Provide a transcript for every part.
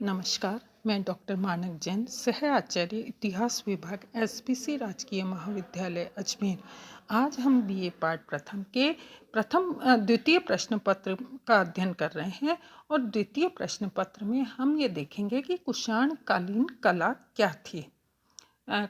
नमस्कार, मैं डॉक्टर मानक जैन, सह आचार्य इतिहास विभाग एसपीसी राजकीय महाविद्यालय अजमेर। आज हम बीए पाठ प्रथम के द्वितीय प्रश्न पत्र का अध्ययन कर रहे हैं और द्वितीय प्रश्न पत्र में हम ये देखेंगे कि कुषाण कालीन कला क्या थी।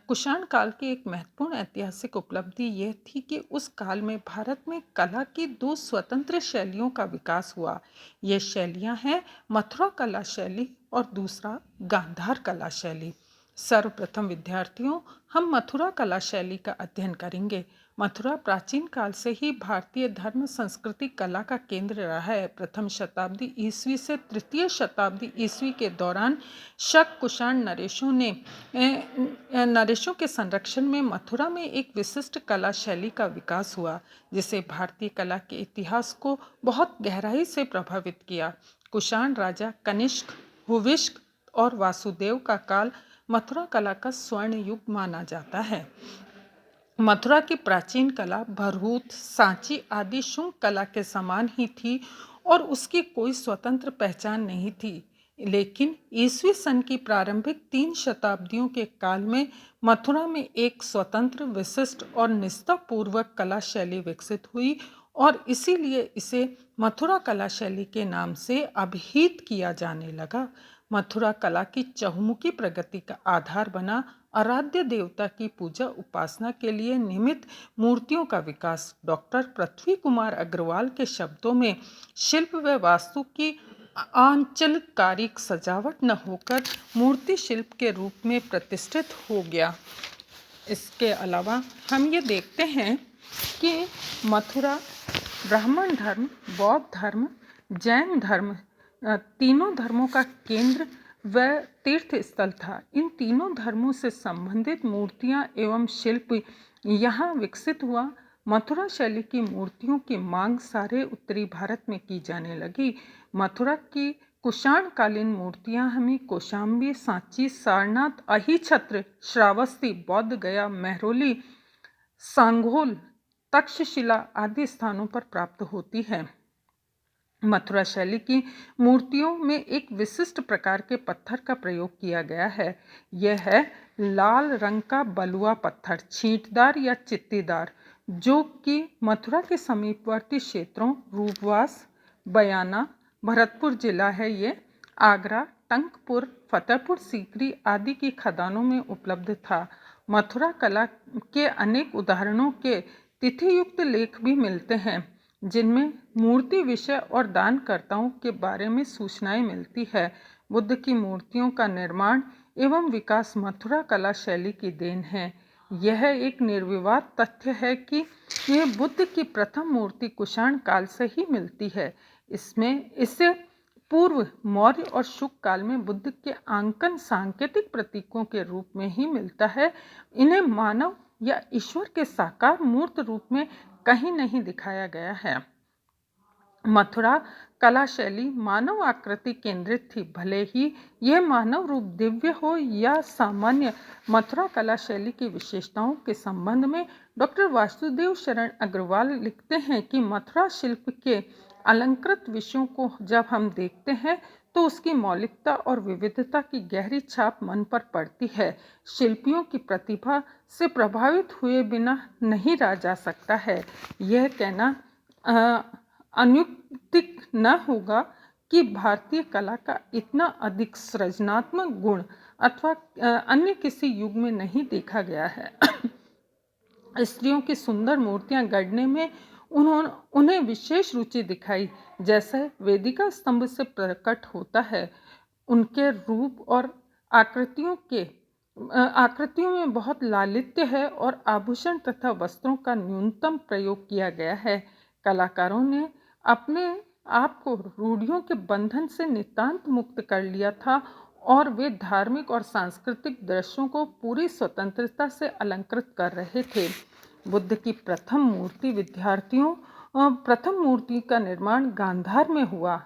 कुषाण काल की एक महत्वपूर्ण ऐतिहासिक उपलब्धि यह थी कि उस काल में भारत में कला की दो स्वतंत्र शैलियों का विकास हुआ। ये शैलियां हैं मथुरा कला शैली और दूसरा गांधार कला शैली। सर्वप्रथम विद्यार्थियों, हम मथुरा कला शैली का अध्ययन करेंगे। मथुरा प्राचीन काल से ही भारतीय धर्म संस्कृति कला का केंद्र रहा है। प्रथम शताब्दी ईस्वी से तृतीय शताब्दी ईस्वी के दौरान शक कुषाण नरेशों के संरक्षण में मथुरा में एक विशिष्ट कला शैली का विकास हुआ, जिसे भारतीय कला के इतिहास को बहुत गहराई से प्रभावित किया। कुषाण राजा कनिष्क, हुविष्क और वासुदेव का काल मथुरा कला का स्वर्ण युग माना जाता है। मथुरा की प्राचीन कला भरहूत, सांची आदि शुंग कला के समान ही थी और उसकी कोई स्वतंत्र पहचान नहीं थी। लेकिन ईस्वी सन की प्रारंभिक 3 शताब्दियों के काल में मथुरा में एक स्वतंत्र, विशिष्ट और निष्ठापूर्वक कला शैली विकसित हुई और इसीलिए इसे मथुरा कला शैली के नाम से अभिहित किया जाने लगा। मथुरा कला की चहुमुखी प्रगति का आधार बना आराध्य देवता की पूजा उपासना के लिए निमित्त मूर्तियों का विकास। डॉक्टर पृथ्वी कुमार अग्रवाल के शब्दों में शिल्प व वास्तु की आंचलकारिक सजावट न होकर मूर्ति शिल्प के रूप में प्रतिष्ठित हो गया। इसके अलावा हम ये देखते हैं कि मथुरा ब्राह्मण धर्म, बौद्ध धर्म, जैन धर्म, तीनों धर्मों का केंद्र व तीर्थ स्थल था। इन तीनों धर्मों से संबंधित मूर्तियां एवं शिल्प यहाँ विकसित हुआ। मथुरा शैली की मूर्तियों की मांग सारे उत्तरी भारत में की जाने लगी। मथुरा की कुषाण कालीन मूर्तियां हमें कौशाम्बी, सांची, सारनाथ, अहिछत्र, श्रावस्ती, बौद्ध गया, महरौली, सांगोल, तक्षशिला आदि स्थानों पर प्राप्त होती है। मथुरा शैली की मूर्तियों में एक विशिष्ट प्रकार के पत्थर का प्रयोग किया गया है। यह है लाल रंग का बलुआ पत्थर, छींटदार या चित्तीदार, जो कि मथुरा के समीपवर्ती क्षेत्रों रूपवास, बयाना, भरतपुर जिला है ये, आगरा, टंकपुर, फतेहपुर सीकरी आदि की खदानों में उपलब्ध था। मथुरा कला के अनेक उदाहरणों के तिथियुक्त लेख भी मिलते हैं, जिनमें मूर्ति विषय और दानकर्ताओं के बारे में सूचनाएं मिलती है। बुद्ध की मूर्तियों का निर्माण एवं विकास मथुरा कला शैली की देन है। यह एक निर्विवाद तथ्य है कि यह बुद्ध की प्रथम मूर्ति कुषाण काल से ही मिलती है। इससे पूर्व मौर्य और शुक काल में बुद्ध के आंकन सांकेतिक प्रतीकों के रूप में ही मिलता है। इन्हें मानव या ईश्वर के साकार मूर्त रूप में कहीं नहीं दिखाया गया है। मथुरा कला शैली मानव आकृति केंद्रित थी, भले ही यह मानव रूप दिव्य हो या सामान्य। मथुरा कला शैली की विशेषताओं के संबंध में डॉक्टर वासुदेव शरण अग्रवाल लिखते हैं कि मथुरा शिल्प के अलंकृत विषयों को जब हम देखते हैं तो उसकी मौलिकता और विविधता की गहरी छाप मन पर पड़ती है। शिल्पियों की प्रतिभा से प्रभावित हुए बिना नहीं रहा जा सकता है। यह कहना अनुक्तिक न होगा कि भारतीय कला का इतना अधिक सृजनात्मक गुण अथवा अन्य किसी युग में नहीं देखा गया है। स्त्रियों की सुंदर मूर्तियां गढ़ने में उन्हें विशेष रुचि दिखाई, जैसे वेदिका स्तंभ से प्रकट होता है। उनके रूप और आकृतियों में बहुत लालित्य है और आभूषण तथा वस्त्रों का न्यूनतम प्रयोग किया गया है। कलाकारों ने अपने आप को रूढ़ियों के बंधन से नितांत मुक्त कर लिया था और वे धार्मिक और सांस्कृतिक दृश्यों को पूरी स्वतंत्रता से अलंकृत कर रहे थे। बुद्ध की प्रथम मूर्ति का निर्माण गांधार में हुआ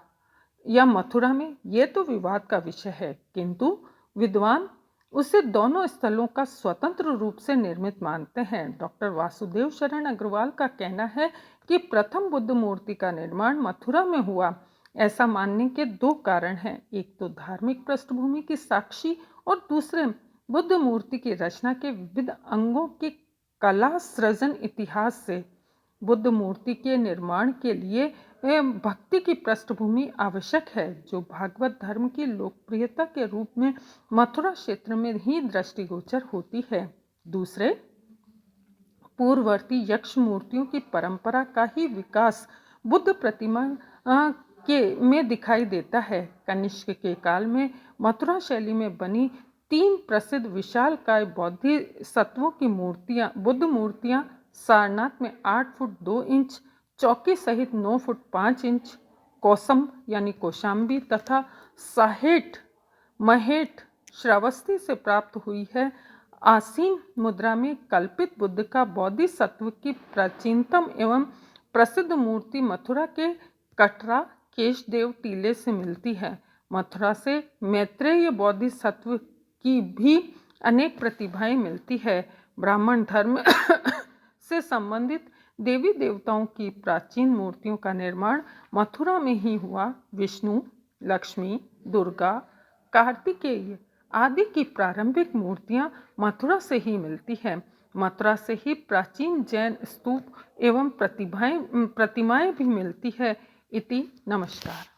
या मथुरा में, ये तो विवाद का विषय है, किंतु विद्वान उसे दोनों स्थलों का स्वतंत्र रूप से निर्मित मानते हैं। डॉक्टर वासुदेव शरण अग्रवाल का कहना है कि प्रथम बुद्ध मूर्ति का निर्माण मथुरा में हुआ ऐसा मानने के दो कारण हैं, एक तो धार्मिक पृष्ठभूमि की साक्षी और दूसरे बुद्ध मूर्ति की रचना के विविध अंगों के कला सृजन इतिहास से। बुद्ध मूर्ति के निर्माण के लिए भक्ति की पृष्ठभूमि आवश्यक है, जो भागवत धर्म की लोकप्रियता के रूप में मथुरा क्षेत्र में ही दृष्टिगोचर होती है। दूसरे, पूर्ववर्ती यक्ष मूर्तियों की परंपरा का ही विकास बुद्ध प्रतिमा के में दिखाई देता है। कनिष्क के काल में मथुरा शैली में बनी 3 प्रसिद्ध विशालकाय बोधिसत्वों की बुद्ध मूर्तियां सारनाथ में 8 फुट 2 इंच चौकी सहित 9 फुट 5 इंच कौसम यानी कौशाम्बी तथा साहेट महेट श्रावस्ती से प्राप्त हुई है। आसीन मुद्रा में कल्पित बुद्ध का बोधिसत्व की प्राचीनतम एवं प्रसिद्ध मूर्ति मथुरा के कटरा केशदेव टीले से मिलती है। मथुरा से मैत्रेय बोधिसत्व की भी अनेक प्रतिभाएं मिलती है। ब्राह्मण धर्म से संबंधित देवी देवताओं की प्राचीन मूर्तियों का निर्माण मथुरा में ही हुआ। विष्णु, लक्ष्मी, दुर्गा, कार्तिकेय आदि की प्रारंभिक मूर्तियां मथुरा से ही मिलती हैं। मथुरा से ही प्राचीन जैन स्तूप एवं प्रतिमाएं भी मिलती है। इति नमस्कार।